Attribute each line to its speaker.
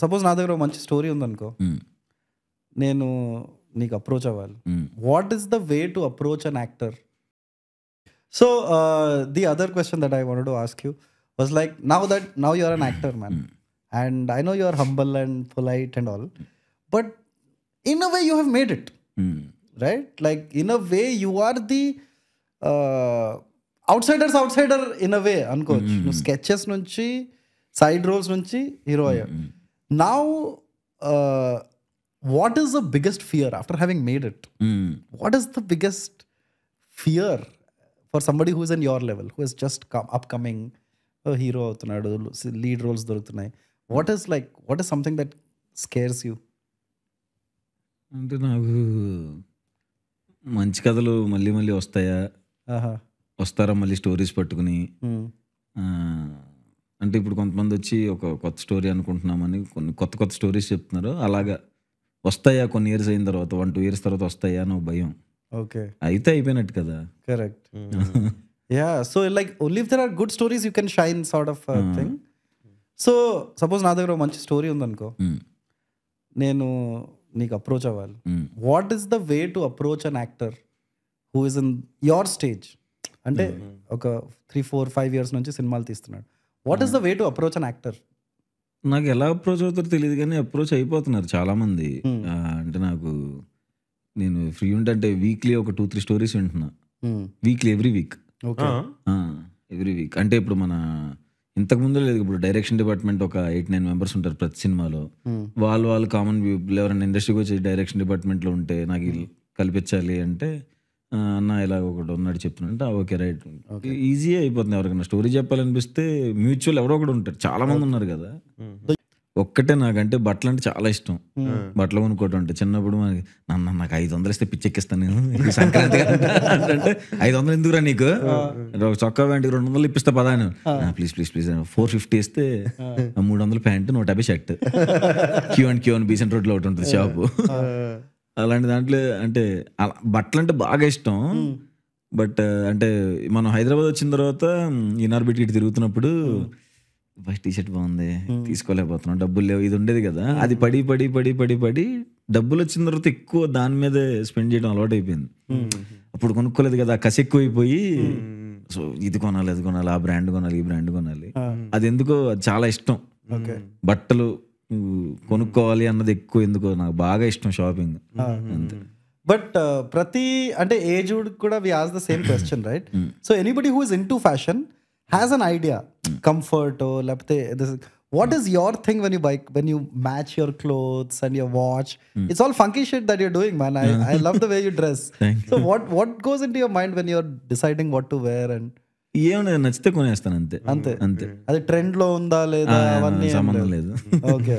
Speaker 1: Suppose నా దగ్గర ఒక మంచి స్టోరీ ఉందనుకో, నేను నీకు అప్రోచ్ అవ్వాలి. What is the way to approach an actor? So the other question that I wanted to ask you was like, now you are an actor man, and I know you are humble and polite and all, but in a way you have made it, right? Like in a way you are the outsider in a way అనుకోవచ్చు. నువ్వు sketches నుంచి, side roles నుంచి hero అయ్యా. Now what is the biggest fear after having made it? What is the biggest fear for somebody who is in your level, who is just upcoming hero అవుతున్నాడు, lead roles దొరుకుతున్నాయి? What is something that scares you?
Speaker 2: అంటే నాకు మంచి కథలు మళ్ళీ మళ్ళీ వస్తారా మళ్ళీ స్టోరీస్ పట్టుకుని. అంటే ఇప్పుడు కొంతమంది వచ్చి ఒక కొత్త స్టోరీ అనుకుంటున్నామని కొన్ని కొత్త స్టోరీస్ చెప్తున్నారు. అలాగా వస్తాయా కొన్ని ఇయర్స్ అయిన తర్వాత, 1-2 years తర్వాత వస్తాయా అని భయం.
Speaker 1: ఓకే,
Speaker 2: అయితే అయిపోయినట్టు కదా.
Speaker 1: Correct. Yeah, so like only if there are good stories you can shine sort of thing. So suppose నా దగ్గర ఒక మంచి స్టోరీ ఉందనుకో, నేను నీకు అప్రోచ్ అవ్వాలి. What is the way to approach an actor who is in your stage? అంటే ఒక 3-4-5 years నుంచి సినిమాలు తీస్తున్నాడు. What is the way to approach an actor?
Speaker 2: నాకు ఎలా అప్రోచ్ అవుతారో తెలియదు, కానీ అప్రోచ్ అయిపోతున్నారు చాలామంది. అంటే నేను ఫ్రీ ఉంటే వీక్లీ ఒక 2-3 స్టోరీస్ వింటున్నా. Weekly, every week. అంటే ఇప్పుడు మన ఇంతకుముందు లేదు, ఇప్పుడు డైరెక్షన్ డిపార్ట్మెంట్ ఒక 8-9 members ఉంటారు ప్రతి సినిమాలో. వాళ్ళు కామన్ పీపుల్ ఎవరైనా ఇండస్ట్రీకి వచ్చి డైరెక్షన్ డిపార్ట్మెంట్లో ఉంటే నాకు కల్పించాలి అంటే, అన్న ఇలా ఒకటి ఉన్నాడు చెప్తున్నా అంటే ఓకే రైట్, ఈజీ అయిపోతుంది. ఎవరికైనా స్టోరీ చెప్పాలనిపిస్తే మ్యూచువల్ ఎవరో ఒకటి ఉంటారు, చాలా మంది ఉన్నారు కదా. ఒక్కటే నాకంటే బట్టలు అంటే చాలా ఇష్టం. బట్టలు కొనుక్కోవటం అంటే చిన్నప్పుడు మనకి, నాకు 500 ఇస్తే పిచ్చెక్కిస్తాను నేను సంక్రాంతి అంటే 500 ఎందుకురా నీకు, చొక్కా ప్యాంట్కి 200 ఇప్పిస్తా పదాను, ప్లీజ్ 450 ఇస్తే 300 ప్యాంటు 150 షర్ట్. క్యూ అని బీసెంట్ రోడ్లో ఒకటి ఉంటుంది షాపు. అలాంటి దాంట్లో అంటే బట్టలు అంటే బాగా ఇష్టం. బట్ అంటే మనం హైదరాబాద్ వచ్చిన తర్వాత ఇనార్బిట్ ఇటు తిరుగుతున్నప్పుడు ఫస్ట్ టీషర్ట్ బాగుంది తీసుకోలేకపోతున్నాం, డబ్బులు లేవు, ఇది ఉండేది కదా. అది పడి డబ్బులు వచ్చిన తర్వాత ఎక్కువ దాని మీదే స్పెండ్ చేయడం అలవాటు అయిపోయింది. అప్పుడు కొనుక్కోలేదు కదా, కసి ఎక్కువ అయిపోయి, సో ఇది కొనాలి, అది కొనాలి, ఆ బ్రాండ్ కొనాలి, ఈ బ్రాండ్ కొనాలి. అది ఎందుకో అది చాలా ఇష్టం. బట్టలు కొనుక్కోవాలి అన్నది ఎక్కువ ఎందుకో నాకు బాగా ఇష్టం, షాపింగ్ అంతే.
Speaker 1: బట్ ప్రతి అంటే ఏజ్ కూడా we ask the same question, right? So anybody who is into fashion has an idea, comfort లేకపోతే what is your thing when you match your clothes and your watch? It's all funky shit that you're doing, man. I love the way you dress. So what goes into your mind when you're deciding what to wear? And
Speaker 2: ఏమన్నా నచ్చితే కొనేస్తాను అంతే.
Speaker 1: అది trend లో ఉందా లేదా అవన్నీ
Speaker 2: సంబంధం లేదు.
Speaker 1: ఓకే.